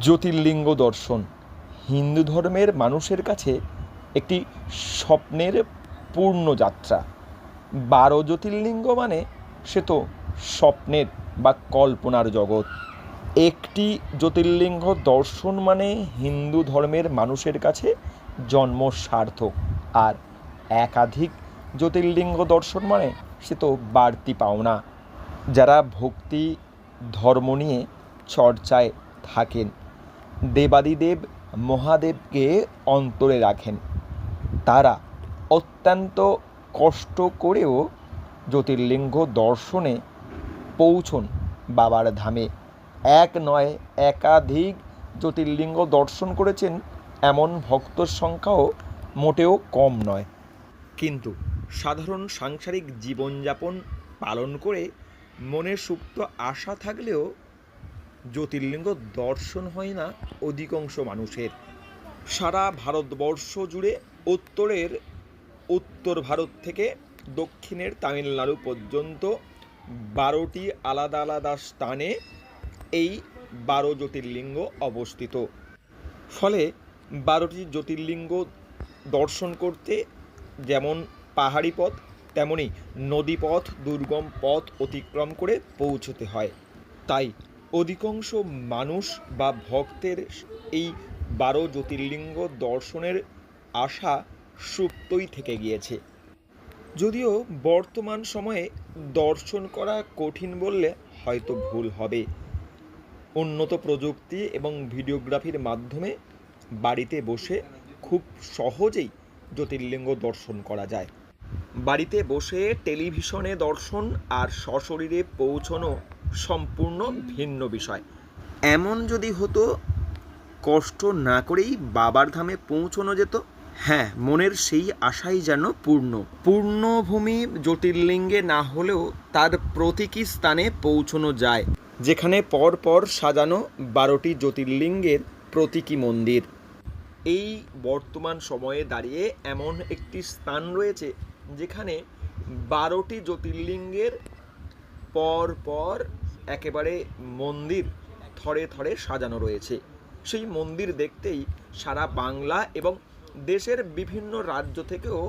জ্যোতির্লিঙ্গ দর্শন হিন্দু ধর্মের মানুষের কাছে একটি স্বপ্নের পূর্ণ যাত্রা। 12 জ্যোতির্লিঙ্গ মানে সে তো স্বপ্নের বা কল্পনার জগৎ। একটি জ্যোতির্লিঙ্গ দর্শন মানে হিন্দু ধর্মের মানুষের কাছে জন্ম সার্থক, আর একাধিক জ্যোতির্লিঙ্গ দর্শন মানে সে তো বাড়তি পাওনা। যারা ভক্তি ধর্ম নিয়ে চর্চায় থাকেন, দেবাদিদেব মহাদেবকে অন্তরে রাখেন, তারা অত্যন্ত কষ্ট করেও জ্যোতির্লিঙ্গ দর্শনে পৌঁছন বাবার ধামে। এক নয়, একাধিক জ্যোতির্লিঙ্গ দর্শন করেছেন এমন ভক্তর সংখ্যাও মোটেও কম নয়। কিন্তু সাধারণ সাংসারিক জীবনযাপন পালন করে মনে সুপ্ত আশা থাকলেও জ্যোতির্লিঙ্গ দর্শন হয় না অধিকাংশ মানুষের। সারা ভারতবর্ষ জুড়ে উত্তর ভারত থেকে দক্ষিণের তামিলনাড়ু পর্যন্ত 12টি আলাদা আলাদা স্থানে এই 12 জ্যোতির্লিঙ্গ অবস্থিত। ফলে 12টি জ্যোতির্লিঙ্গ দর্শন করতে যেমন পাহাড়ি পথ, তেমনি নদীপথ, দুর্গম পথ অতিক্রম করে পৌঁছতে হয়। তাই অধিকাংশ মানুষ বা ভক্তের এই 12 জ্যোতির্লিঙ্গ দর্শনের আশা সুপ্তই থেকে গিয়েছে। যদিও বর্তমান সময়ে দর্শন করা কঠিন বললে হয়তো ভুল হবে। উন্নত প্রযুক্তি এবং ভিডিওগ্রাফির মাধ্যমে বাড়িতে বসে খুব সহজেই জ্যোতির্লিঙ্গ দর্শন করা যায়। বাড়িতে বসে টেলিভিশনে দর্শন আর সশরীরে পৌঁছানো সম্পূর্ণ ভিন্ন বিষয়। এমন যদি হতো কষ্ট না করেই বাবার ধামে পৌঁছানো যেত, হ্যাঁ, মনের সেই আশাই যেন পূর্ণভূমি জ্যোতির্লিঙ্গে না হলেও তার প্রতীকী স্থানে পৌঁছানো যায়, যেখানে পর পর সাজানো 12টি জ্যোতির্লিঙ্গের প্রতীকী মন্দির। এই বর্তমান সময়ে দাঁড়িয়ে এমন একটি স্থান রয়েছে যেখানে 12টি জ্যোতির্লিঙ্গের পর পর একেবারে মন্দির থরে থরে সাজানো রয়েছে। সেই মন্দির দেখতেই সারা বাংলা এবং দেশের বিভিন্ন রাজ্য থেকেও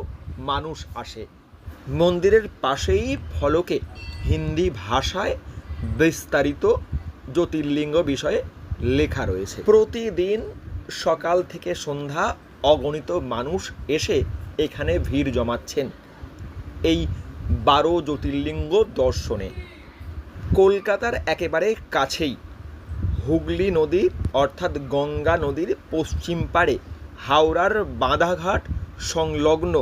মানুষ আসে। মন্দিরের পাশেই ফলকে হিন্দি ভাষায় বিস্তারিত জ্যোতির্লিঙ্গ বিষয়ে লেখা রয়েছে। প্রতিদিন সকাল থেকে সন্ধ্যা অগণিত মানুষ এসে এখানে ভিড় জমাচ্ছেন এই 12 জ্যোতির্লিঙ্গ দর্শনে। কলকাতার একেবারে কাছেই হুগলি নদী অর্থাৎ গঙ্গা নদীর পশ্চিম পাড়ে হাওড়ার বাঁধাঘাট সংলগ্ন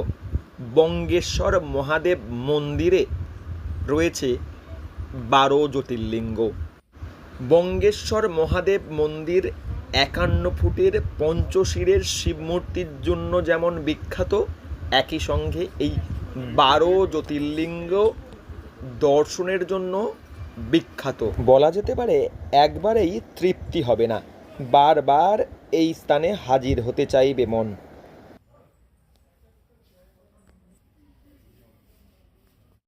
বঙ্গেশ্বর মহাদেব মন্দিরে রয়েছে 12 জ্যোতির্লিঙ্গ। বঙ্গেশ্বর মহাদেব মন্দির 51 ফুটের পঞ্চশিরের শিবমূর্তির জন্য যেমন বিখ্যাত, একই সঙ্গে এই 12 জ্যোতির্লিঙ্গ দর্শনের জন্য বিখ্যাত। বলা যেতে পারে একবারেই তৃপ্তি হবে না, বারবার এই স্থানে হাজির হতে চাইবে মন।